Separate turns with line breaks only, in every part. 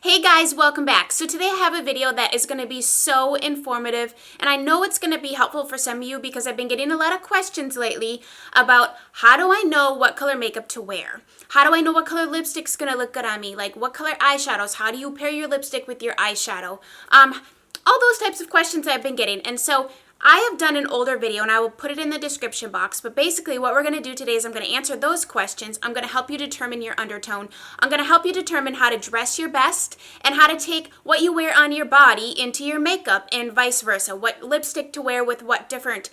Hey guys, welcome back. So today I have a video that is going to be so informative, and I know it's going to be helpful for some of you because I've been getting a lot of questions lately about how do I know what color makeup to wear? How do I know what color lipstick's going to look good on me? Like what color eyeshadows? How do you pair your lipstick with your eyeshadow? All those types of questions I've been getting. And so I have done an older video and I will put it in the description box, but basically what we're going to do today is I'm going to answer those questions. I'm going to help you determine your undertone. I'm going to help you determine how to dress your best and how to take what you wear on your body into your makeup and vice versa. What lipstick to wear with what different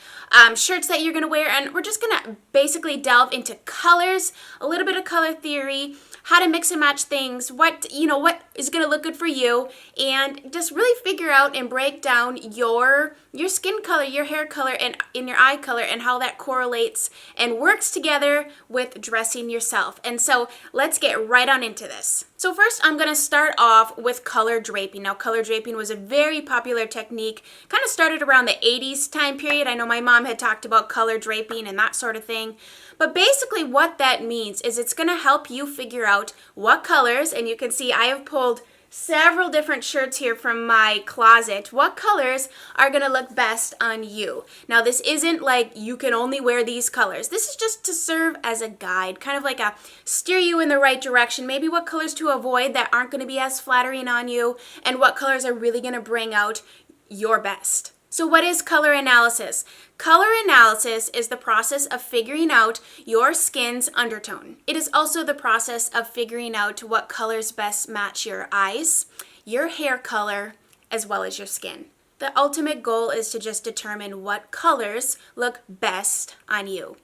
shirts that you're going to wear. And we're just going to basically delve into colors, a little bit of color theory, how to mix and match things, what is going to look good for you, and just really figure out and break down your skin color, your hair color, and in your eye color, and how that correlates and works together with dressing yourself. And so let's get right on into this. So first I'm going to start off with color draping. Now color draping was a very popular technique, kind of started around the 80s time period. I know my mom had talked about color draping and that sort of thing. But basically what that means is it's going to help you figure out what colors, and you can see I have pulled several different shirts here from my closet, what colors are going to look best on you. Now this isn't like you can only wear these colors. This is just to serve as a guide, kind of like a steer you in the right direction, maybe what colors to avoid that aren't going to be as flattering on you, and what colors are really going to bring out your best. So what is color analysis? Color analysis is the process of figuring out your skin's undertone. It is also the process of figuring out what colors best match your eyes, your hair color, as well as your skin. The ultimate goal is to just determine what colors look best on you.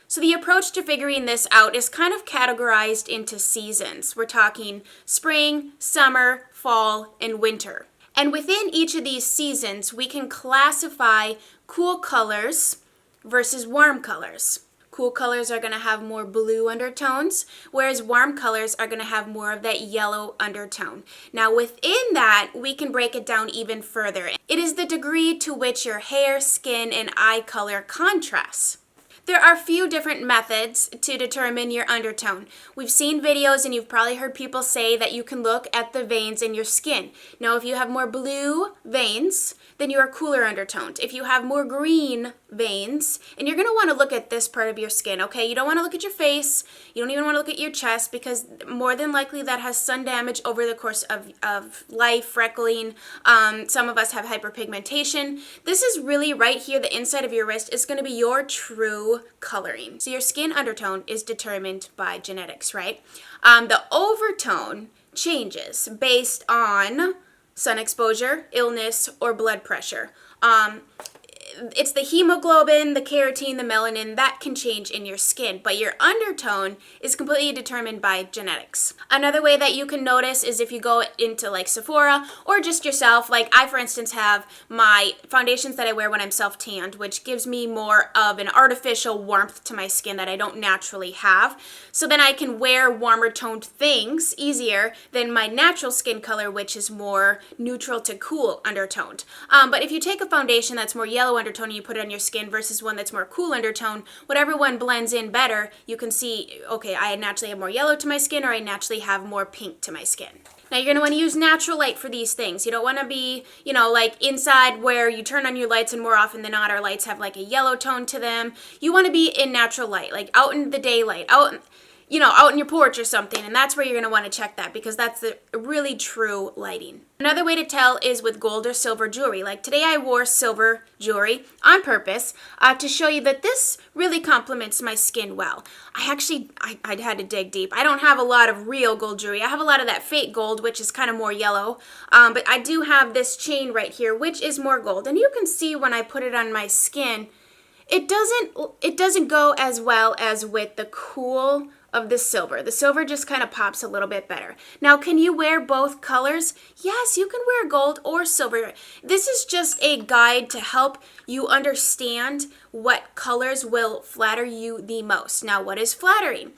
So the approach to figuring this out is kind of categorized into seasons. We're talking spring, summer, fall, and winter. And within each of these seasons, we can classify cool colors versus warm colors. Cool colors are going to have more blue undertones, whereas warm colors are going to have more of that yellow undertone. Now within that, we can break it down even further. It is the degree to which your hair, skin, and eye color contrasts. There are a few different methods to determine your undertone. We've seen videos and you've probably heard people say that you can look at the veins in your skin. Now, if you have more blue veins, then you are cooler undertoned. If you have more green veins, and you're going to want to look at this part of your skin, okay? You don't want to look at your face. You don't even want to look at your chest because more than likely that has sun damage over the course of life, freckling. Some of us have hyperpigmentation. This is really right here, the inside of your wrist is going to be your true coloring. So your skin undertone is determined by genetics, right? The overtone changes based on sun exposure, illness, or blood pressure. It's the hemoglobin, the keratin, the melanin that can change in your skin, but your undertone is completely determined by genetics. Another way that you can notice is if you go into like Sephora or just yourself. Like I, for instance, have my foundations that I wear when I'm self-tanned, which gives me more of an artificial warmth to my skin that I don't naturally have. So then I can wear warmer toned things easier than my natural skin color, which is more neutral to cool undertoned. But if you take a foundation that's more yellow undertone and you put it on your skin versus one that's more cool undertone, whatever one blends in better, you can see, okay, I naturally have more yellow to my skin or I naturally have more pink to my skin. Now you're going to want to use natural light for these things. You don't want to be, like inside where you turn on your lights and more often than not our lights have like a yellow tone to them. You want to be in natural light, like out in the daylight, out in your porch or something, and that's where you're going to want to check that because that's the really true lighting. Another way to tell is with gold or silver jewelry. Like today I wore silver jewelry on purpose to show you that this really complements my skin well. I had to dig deep. I don't have a lot of real gold jewelry. I have a lot of that fake gold, which is kind of more yellow, but I do have this chain right here, which is more gold, and you can see when I put it on my skin, it doesn't go as well as with the cool of the silver. The silver just kind of pops a little bit better. Now, can you wear both colors? Yes, you can wear gold or silver. This is just a guide to help you understand what colors will flatter you the most. Now, what is flattering?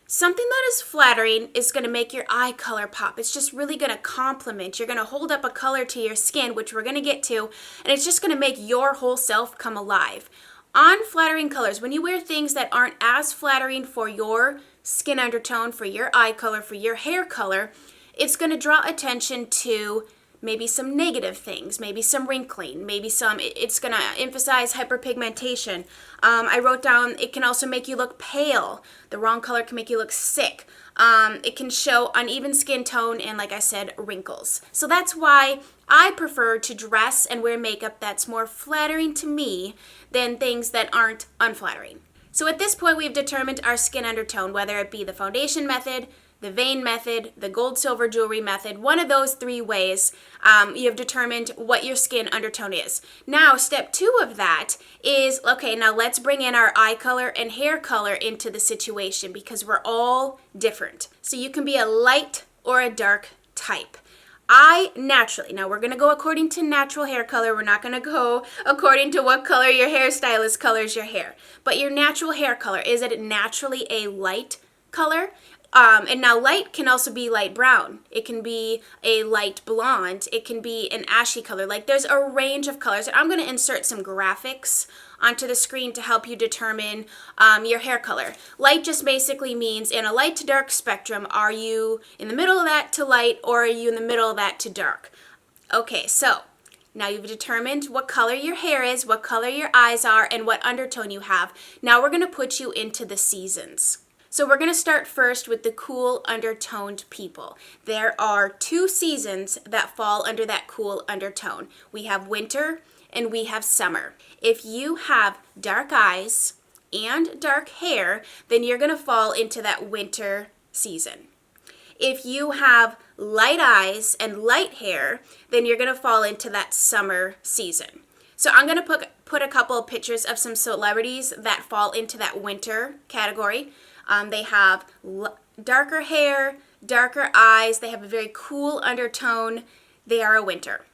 Something that is flattering is going to make your eye color pop. It's just really going to complement. You're going to hold up a color to your skin, which we're going to get to, and it's just going to make your whole self come alive. Unflattering colors, when you wear things that aren't as flattering for your skin undertone, for your eye color, for your hair color, it's going to draw attention to maybe some negative things, maybe some wrinkling, maybe it's going to emphasize hyperpigmentation. I wrote down it can also make you look pale. The wrong color can make you look sick. It can show uneven skin tone and, like I said, wrinkles. So that's why I prefer to dress and wear makeup that's more flattering to me than things that aren't unflattering. So at this point, we've determined our skin undertone, whether it be the foundation method, the vein method, the gold silver jewelry method, one of those 3 ways, you have determined what your skin undertone is. Now, step 2 of that is, okay, now let's bring in our eye color and hair color into the situation because we're all different. So you can be a light or a dark type. Now we're going to go according to natural hair color. We're not going to go according to what color your hairstylist colors your hair. But your natural hair color, is it naturally a light color? And now light can also be light brown. It can be a light blonde. It can be an ashy color. Like there's a range of colors. I'm going to insert some graphics onto the screen to help you determine your hair color. Light just basically means in a light to dark spectrum, are you in the middle of that to light or are you in the middle of that to dark? Okay, so now you've determined what color your hair is, what color your eyes are, and what undertone you have. Now we're going to put you into the seasons. So we're going to start first with the cool undertoned people. There are 2 seasons that fall under that cool undertone. We have winter and we have summer. If you have dark eyes and dark hair, then you're going to fall into that winter season. If you have light eyes and light hair, then you're going to fall into that summer season. So I'm going to put a couple of pictures of some celebrities that fall into that winter category. They have darker hair, darker eyes. They have a very cool undertone. They are a winter.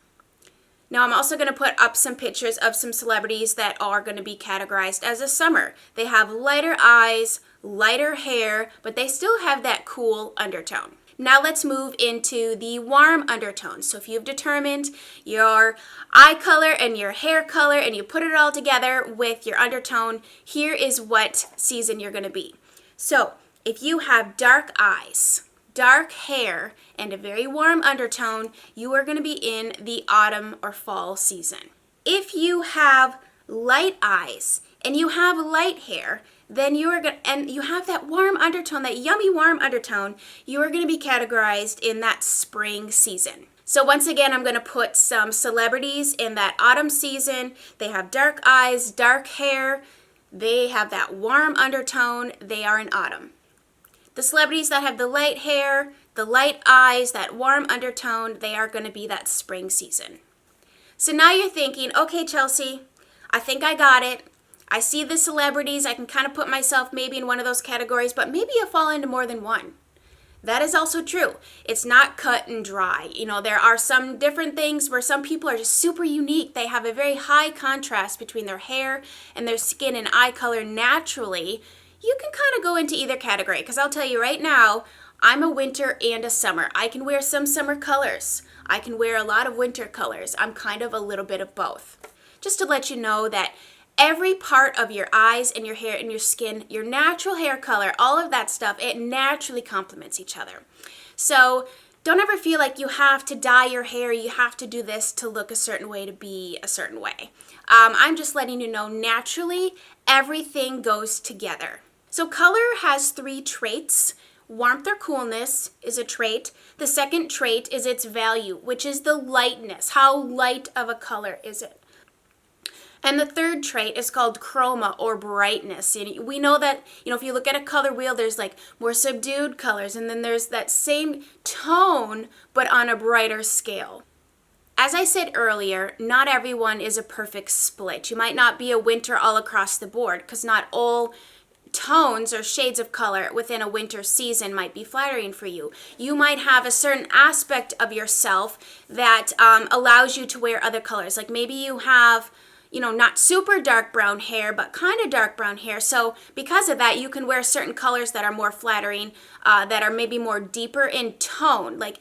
Now I'm also going to put up some pictures of some celebrities that are going to be categorized as a summer. They have lighter eyes, lighter hair, but they still have that cool undertone. Now let's move into the warm undertones. So if you've determined your eye color and your hair color and you put it all together with your undertone, here is what season you're going to be. So if you have dark eyes, dark hair, and a very warm undertone, you are going to be in the autumn or fall season. If you have light eyes and you have light hair, then you have that warm undertone, that yummy warm undertone, you are going to be categorized in that spring season. So once again, I'm going to put some celebrities in that autumn season. They have dark eyes, dark hair. They have that warm undertone. They are in autumn. The celebrities that have the light hair, the light eyes, that warm undertone, they are going to be that spring season. So now you're thinking, okay, Chelsea, I think I got it. I see the celebrities. I can kind of put myself maybe in one of those categories, but maybe I fall into more than one. That is also true. It's not cut and dry. You know, there are some different things where some people are just super unique. They have a very high contrast between their hair and their skin and eye color naturally. You can kind of go into either category because I'll tell you right now, I'm a winter and a summer. I can wear some summer colors. I can wear a lot of winter colors. I'm kind of a little bit of both. Just to let you know that every part of your eyes and your hair and your skin, your natural hair color, all of that stuff, it naturally complements each other. So don't ever feel like you have to dye your hair, you have to do this to look a certain way, to be a certain way. I'm just letting you know naturally everything goes together. So color has 3 traits. Warmth or coolness is a trait. The second trait is its value, which is the lightness. How light of a color is it? And the third trait is called chroma or brightness. And we know that, if you look at a color wheel, there's like more subdued colors, and then there's that same tone, but on a brighter scale. As I said earlier, not everyone is a perfect split. You might not be a winter all across the board, because not all tones or shades of color within a winter season might be flattering for you. You might have a certain aspect of yourself that allows you to wear other colors. Like maybe you have not super dark brown hair, but kind of dark brown hair. So because of that, you can wear certain colors that are more flattering, that are maybe more deeper in tone. Like,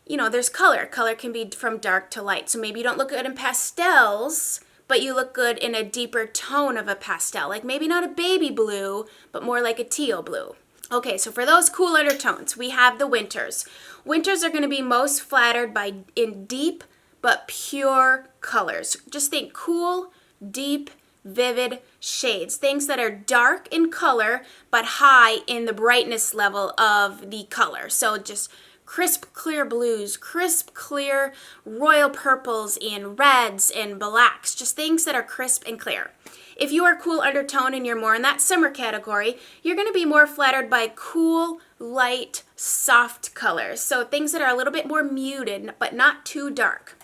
there's color. Color can be from dark to light. So maybe you don't look good in pastels, but you look good in a deeper tone of a pastel. Like maybe not a baby blue, but more like a teal blue. Okay, so for those cool undertones, we have the winters. Winters are going to be most flattered in deep but pure colors. Just think cool, deep, vivid shades. Things that are dark in color but high in the brightness level of the color. So just crisp, clear blues, crisp, clear royal purples and reds and blacks. Just things that are crisp and clear. If you are cool undertone and you're more in that summer category, you're going to be more flattered by cool, light, soft colors. So things that are a little bit more muted, but not too dark.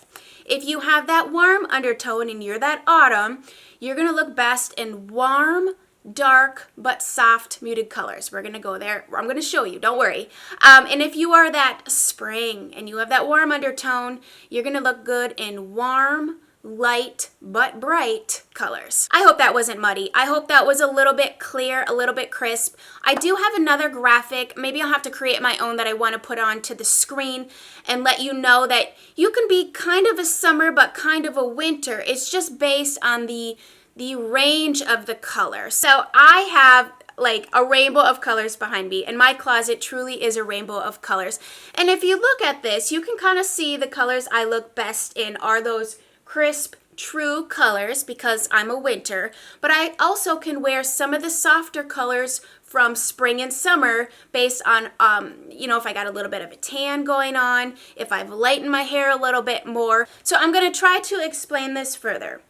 If you have that warm undertone and you're that autumn, you're going to look best in warm, dark, but soft, muted colors. We're going to go there. I'm going to show you. Don't worry. And if you are that spring and you have that warm undertone, you're going to look good in warm, light but bright colors. I hope that wasn't muddy. I hope that was a little bit clear, a little bit crisp. I do have another graphic. Maybe I'll have to create my own that I want to put onto the screen and let you know that you can be kind of a summer but kind of a winter. It's just based on the range of the color. So I have like a rainbow of colors behind me, and my closet truly is a rainbow of colors. And if you look at this, you can kind of see the colors I look best in are those crisp, true colors because I'm a winter, but I also can wear some of the softer colors from spring and summer based on, if I got a little bit of a tan going on, if I've lightened my hair a little bit more. So I'm going to try to explain this further.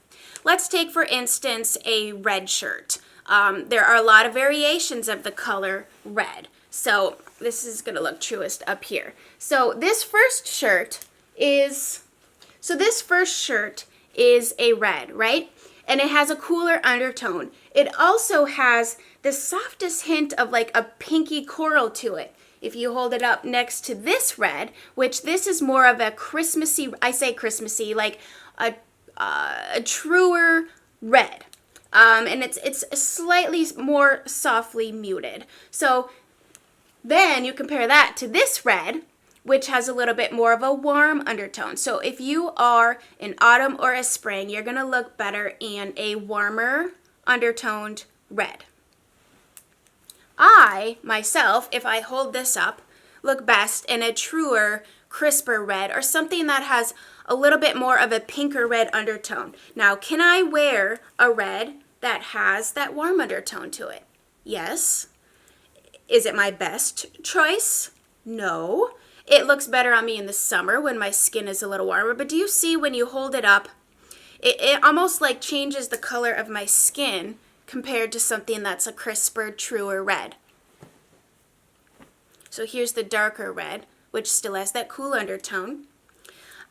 Let's take, for instance, a red shirt. There are a lot of variations of the color red. So this is going to look truest up here. So this first shirt is a red, right? And it has a cooler undertone. It also has the softest hint of like a pinky coral to it. If you hold it up next to this red, which this is more of a Christmassy, I say Christmassy, like a truer red. And it's slightly more softly muted. So then you compare that to this red, which has a little bit more of a warm undertone. So if you are in autumn or a spring, you're going to look better in a warmer undertoned red. I, myself, if I hold this up, look best in a truer, crisper red or something that has a little bit more of a pinker red undertone. Now, can I wear a red that has that warm undertone to it? Yes. Is it my best choice? No. It looks better on me in the summer when my skin is a little warmer, but do you see when you hold it up, it almost like changes the color of my skin compared to something that's a crisper, truer red. So here's the darker red, which still has that cool undertone.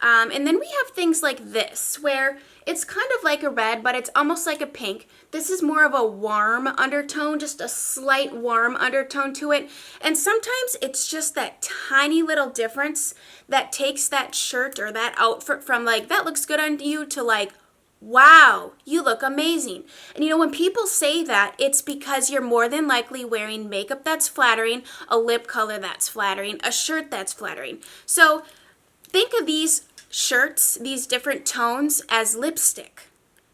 And then we have things like this, where it's kind of like a red, but it's almost like a pink. This is more of a warm undertone, just a slight warm undertone to it. And sometimes it's just that tiny little difference that takes that shirt or that outfit from like, that looks good on you, to like, wow, you look amazing. And when people say that, it's because you're more than likely wearing makeup that's flattering, a lip color that's flattering, a shirt that's flattering. So think of these shirts, these different tones, as lipstick.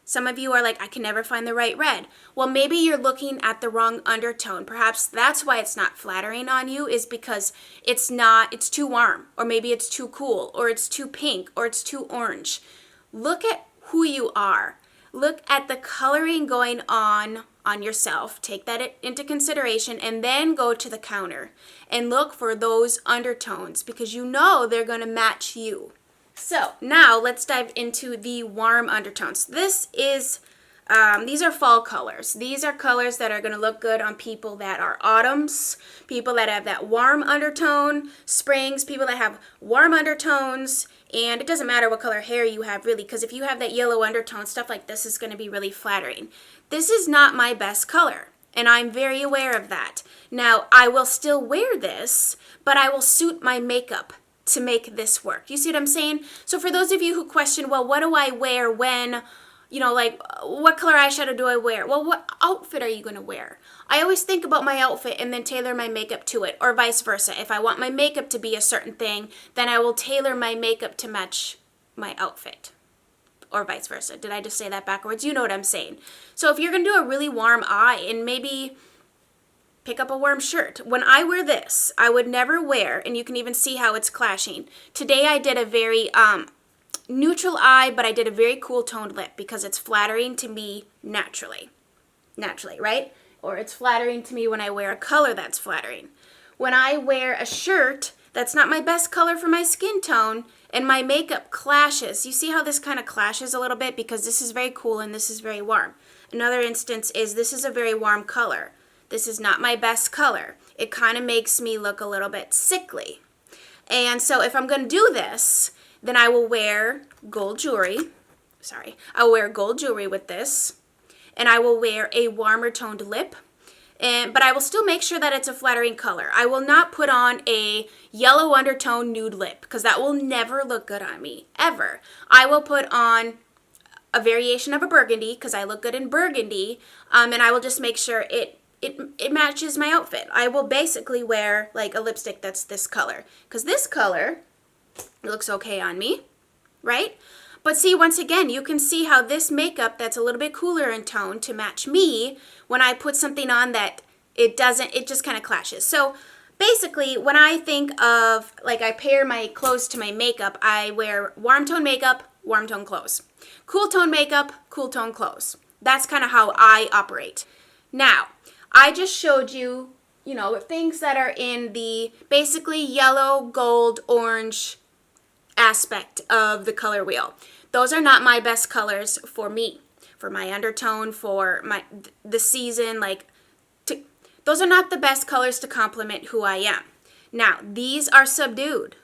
Some of you are like, I can never find the right red. Well, maybe you're looking at the wrong undertone. Perhaps that's why it's not flattering on you, is because it's too warm, or maybe it's too cool, or it's too pink, or it's too orange. Look at who you are. Look at the coloring going on yourself. Take that into consideration, and then go to the counter and look for those undertones, because they're going to match you. So now let's dive into the warm undertones. These are fall colors. These are colors that are going to look good on people that are autumns, people that have that warm undertone, springs, people that have warm undertones. And it doesn't matter what color hair you have, really, because if you have that yellow undertone, stuff like this is going to be really flattering. This is not my best color, and I'm very aware of that. Now, I will still wear this, but I will suit my makeup to make this work. You see what I'm saying? So for those of you who question, well, what do I wear when, what color eyeshadow do I wear? Well, what outfit are you going to wear? I always think about my outfit and then tailor my makeup to it, or vice versa. If I want my makeup to be a certain thing, then I will tailor my makeup to match my outfit, or vice versa. Did I just say that backwards? You know what I'm saying. So if you're going to do a really warm eye, and maybe pick up a warm shirt. When I wear this, I would never wear, and you can even see how it's clashing. Today I did a very neutral eye, but I did a very cool toned lip because it's flattering to me naturally, right? Or it's flattering to me when I wear a color that's flattering. When I wear a shirt that's not my best color for my skin tone and my makeup clashes, you see how this kind of clashes a little bit because this is very cool and this is very warm. Another instance is this is a very warm color. This is not my best color. It kind of makes me look a little bit sickly. And so if I'm going to do this, then I will wear gold jewelry. I'll wear gold jewelry with this. And I will wear a warmer toned lip. But I will still make sure that it's a flattering color. I will not put on a yellow undertone nude lip because that will never look good on me, ever. I will put on a variation of a burgundy because I look good in burgundy. And I will just make sure it matches my outfit. I will basically wear like a lipstick that's this color because this color looks okay on me, right? But see, once again, you can see how this makeup that's a little bit cooler in tone to match me, when I put something on that it just kind of clashes. So basically, when I think of, like, I pair my clothes to my makeup, I wear warm tone makeup, warm tone clothes. Cool tone makeup, cool tone clothes. That's kind of how I operate. Now, I just showed you, things that are in the basically yellow, gold, orange aspect of the color wheel. Those are not my best colors for me, for my undertone, for the season. Those are not the best colors to complement who I am. Now, these are subdued.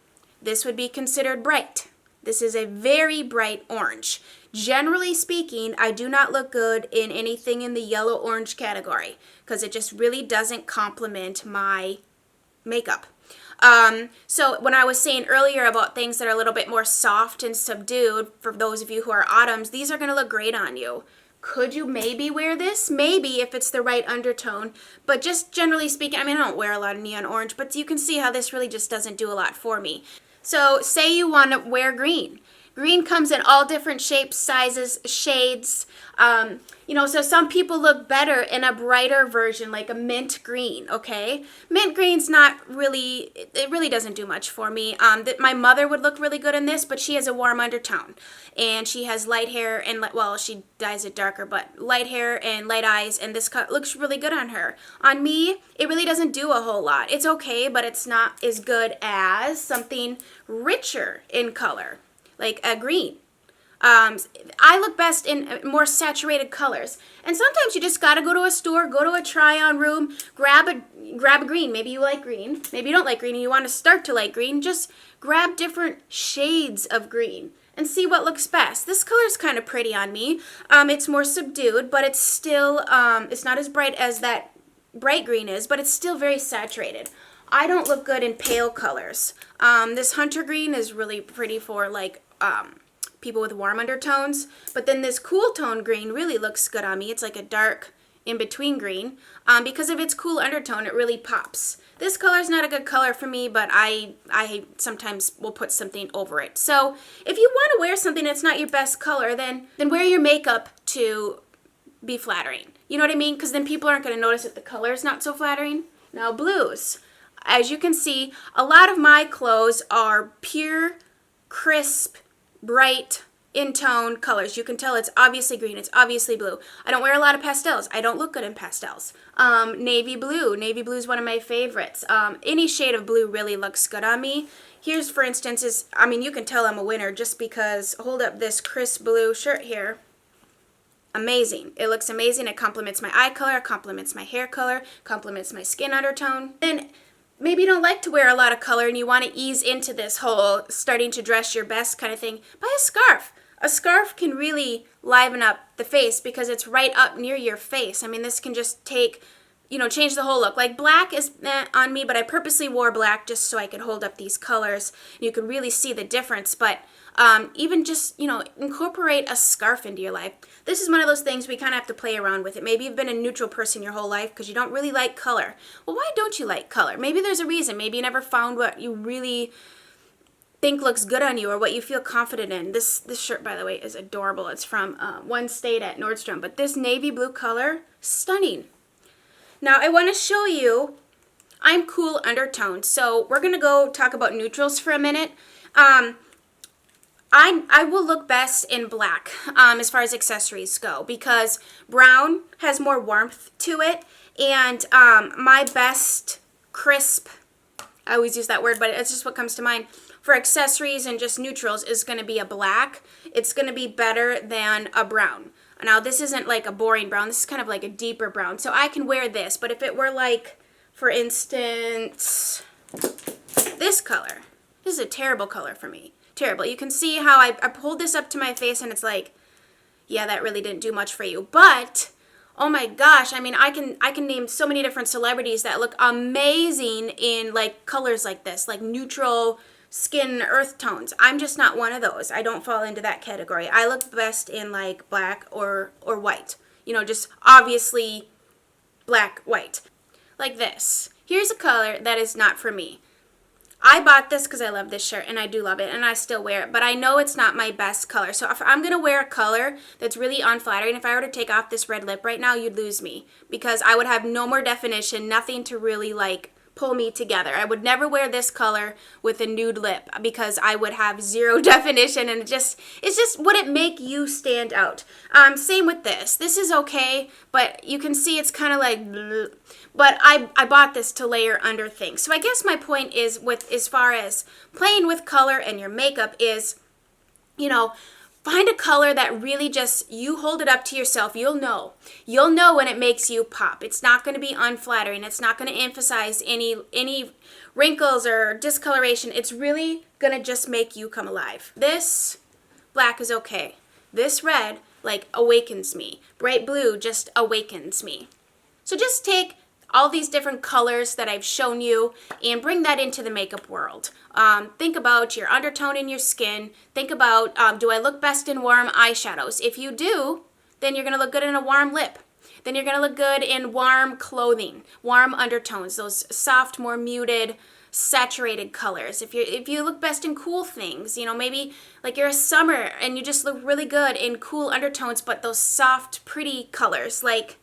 This would be considered bright. This is a very bright orange. Generally speaking, I do not look good in anything in the yellow-orange category because it just really doesn't complement my makeup. So when I was saying earlier about things that are a little bit more soft and subdued, for those of you who are autumns, these are going to look great on you. Could you maybe wear this? Maybe if it's the right undertone. But just generally speaking, I don't wear a lot of neon orange, but you can see how this really just doesn't do a lot for me. So say you want to wear green. Green comes in all different shapes, sizes, shades. So some people look better in a brighter version, like a mint green, okay? Mint green's it really doesn't do much for me. My mother would look really good in this, but she has a warm undertone. And she has light hair and, she dyes it darker, but light hair and light eyes, and this cut looks really good on her. On me, it really doesn't do a whole lot. It's okay, but it's not as good as something richer in color, like a green. I look best in more saturated colors. And sometimes you just gotta go to a store, go to a try-on room, grab a green. Maybe you like green. Maybe you don't like green and you want to start to like green. Just grab different shades of green and see what looks best. This color is kind of pretty on me. It's more subdued, but it's still, it's not as bright as that bright green is, but it's still very saturated. I don't look good in pale colors. This hunter green is really pretty for people with warm undertones, but then this cool tone green really looks good on me. It's like a dark in-between green. Because of its cool undertone, it really pops. This color is not a good color for me, but I sometimes will put something over it. So if you want to wear something that's not your best color, then wear your makeup to be flattering. You know what I mean? Because then people aren't going to notice that the color is not so flattering. Now, blues. As you can see, a lot of my clothes are pure, crisp, bright, in-tone colors. You can tell it's obviously green, it's obviously blue. I don't wear a lot of pastels. I don't look good in pastels. Navy blue. Navy blue is one of my favorites. Any shade of blue really looks good on me. Here's, for instance, you can tell I'm a winner just because, hold up this crisp blue shirt here. Amazing. It looks amazing. It complements my eye color, complements my hair color, complements my skin undertone. Then maybe you don't like to wear a lot of color and you want to ease into this whole starting to dress your best kind of thing. Buy a scarf. A scarf can really liven up the face because it's right up near your face. This can just change the whole look. Like black is on me, but I purposely wore black just so I could hold up these colors. You can really see the difference, but even just, incorporate a scarf into your life. This is one of those things we kind of have to play around with it. Maybe you've been a neutral person your whole life because you don't really like color. Well, why don't you like color? Maybe there's a reason. Maybe you never found what you really think looks good on you or what you feel confident in. This shirt, by the way, is adorable. It's from One State at Nordstrom. But this navy blue color, stunning. Now I want to show you, I'm cool undertone. So we're going to go talk about neutrals for a minute. I will look best in black as far as accessories go because brown has more warmth to it, and my best crisp, I always use that word, but it's just what comes to mind, for accessories and just neutrals is going to be a black. It's going to be better than a brown. Now this isn't like a boring brown, this is kind of like a deeper brown, so I can wear this, but if it were like, for instance, this color, this is a terrible color for me. Terrible. You can see how I pulled this up to my face and it's like, yeah, that really didn't do much for you. But oh my gosh, I mean, I can name so many different celebrities that look amazing in like colors like this, like neutral skin earth tones. I'm just not one of those. I don't fall into that category. I look best in like black or white. You know, just obviously black, white. Like this. Here's a color that is not for me. I bought this because I love this shirt, and I do love it, and I still wear it, but I know it's not my best color. So if I'm going to wear a color that's really unflattering, if I were to take off this red lip right now, you'd lose me because I would have no more definition, nothing to really like pull me together. I would never wear this color with a nude lip because I would have zero definition, and it's just wouldn't make you stand out. Same with this. This is okay, but you can see it's kind of like bleh. But I bought this to layer under things. So I guess my point is with as far as playing with color and your makeup is, you know, find a color that really just, you hold it up to yourself, you'll know. You'll know when it makes you pop. It's not going to be unflattering. It's not going to emphasize any wrinkles or discoloration. It's really going to just make you come alive. This black is okay. This red, like, awakens me. Bright blue just awakens me. So just take all these different colors that I've shown you and bring that into the makeup world. Think about your undertone in your skin. Think about, do I look best in warm eyeshadows? If you do, then you're going to look good in a warm lip. Then you're going to look good in warm clothing, warm undertones, those soft, more muted, saturated colors. If you look best in cool things, you know, maybe like you're a summer and you just look really good in cool undertones, but those soft, pretty colors like,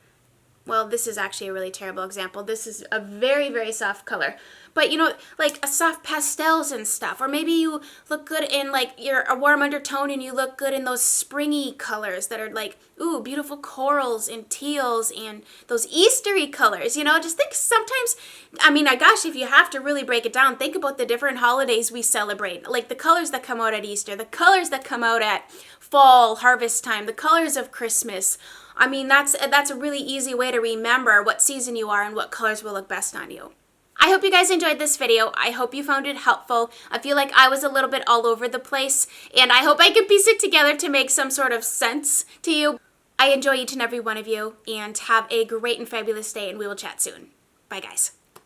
well, this is actually a really terrible example. This is a very, very soft color. But, you know, like a soft pastels and stuff. Or maybe you look good in, like, you're a warm undertone and you look good in those springy colors that are like, ooh, beautiful corals and teals and those Eastery colors. You know, just think sometimes, I mean, gosh, if you have to really break it down, think about the different holidays we celebrate. Like the colors that come out at Easter, the colors that come out at fall, harvest time, the colors of Christmas. I mean, that's a really easy way to remember what season you are and what colors will look best on you. I hope you guys enjoyed this video. I hope you found it helpful. I feel like I was a little bit all over the place, and I hope I can piece it together to make some sort of sense to you. I enjoy each and every one of you, and have a great and fabulous day, and we will chat soon. Bye, guys.